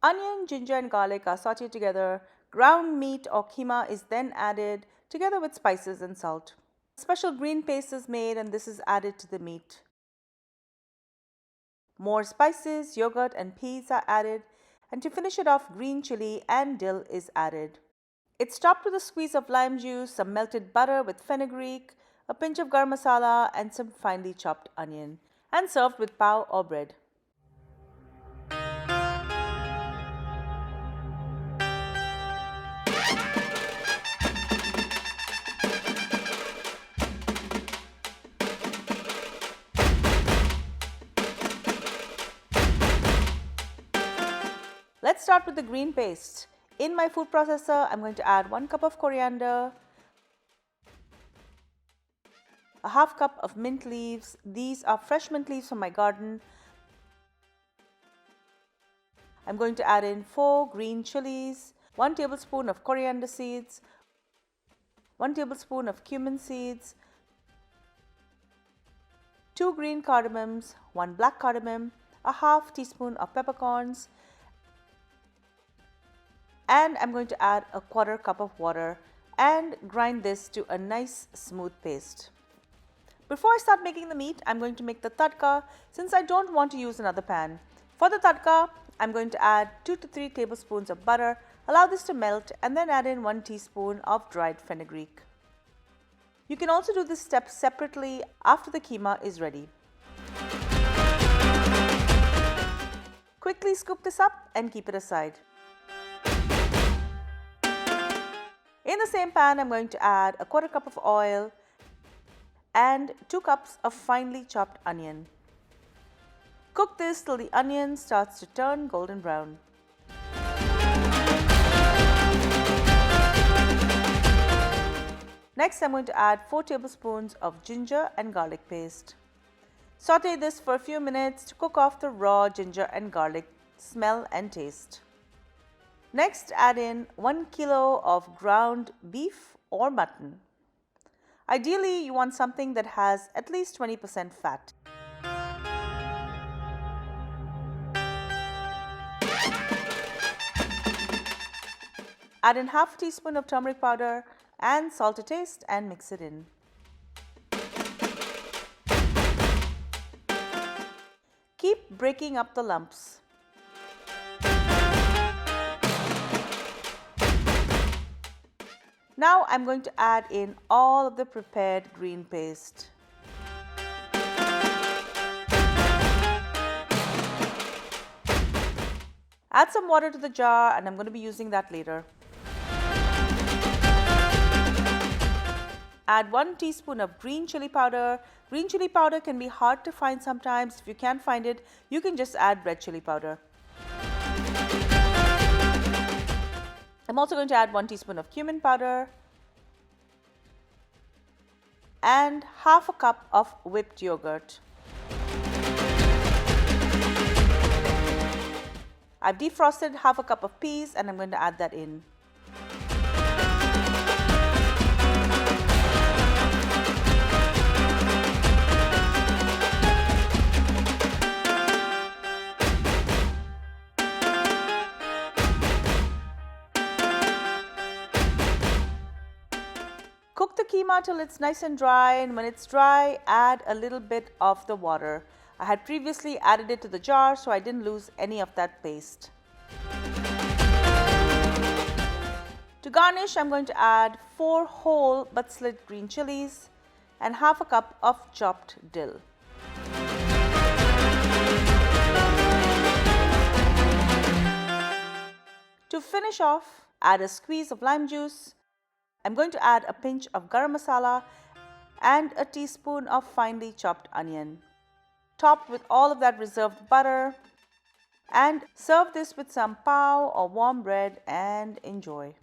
Onion, ginger and garlic are sauteed together. Ground meat or keema is then added together with spices and salt. A special green paste is made and this is added to the meat. More spices, yogurt and peas are added, and to finish it off, green chili and dill is added. It's topped with a squeeze of lime juice, some melted butter with fenugreek, a pinch of garam masala and some finely chopped onion, and served with pav or bread. Let's start with the green paste. In my food processor, I'm going to add 1 cup of coriander, a half cup of mint leaves. These are fresh mint leaves from my garden. I'm going to add in 4 green chilies, 1 tablespoon of coriander seeds, 1 tablespoon of cumin seeds, 2 green cardamoms, 1 black cardamom, a half teaspoon of peppercorns, and I'm going to add a 1/4 cup of water and grind this to a nice smooth paste. Before I start making the meat, I'm going to make the tadka since I don't want to use another pan. For the tadka, I'm going to add 2 to 3 tablespoons of butter, allow this to melt and then add in 1 teaspoon of dried fenugreek. You can also do this step separately after the keema is ready. Quickly scoop this up and keep it aside. In the same pan, I'm going to add a 1/4 cup of oil and 2 cups of finely chopped onion. Cook this till the onion starts to turn golden brown. Next, I'm going to add 4 tablespoons of ginger and garlic paste. Saute this for a few minutes to cook off the raw ginger and garlic smell and taste. Next, add in 1 kilo of ground beef or mutton. Ideally, you want something that has at least 20% fat. Add in half a teaspoon of turmeric powder and salt to taste and mix it in. Keep breaking up the lumps. Now I'm going to add in all of the prepared green paste. Add some water to the jar and I'm going to be using that later. Add 1 teaspoon of green chili powder. Green chili powder can be hard to find sometimes. If you can't find it, you can just add red chili powder. I'm also going to add 1 teaspoon of cumin powder and half a cup of whipped yogurt. I've defrosted half a cup of peas and I'm going to add that in. Cook the keema till it's nice and dry, and when it's dry, add a little bit of the water. I had previously added it to the jar, so I didn't lose any of that paste. To garnish, I'm going to add 4 whole but slit green chilies and half a cup of chopped dill. To finish off, add a squeeze of lime juice. I'm going to add a pinch of garam masala and a teaspoon of finely chopped onion. Top with all of that reserved butter and serve this with some pav or warm bread and enjoy.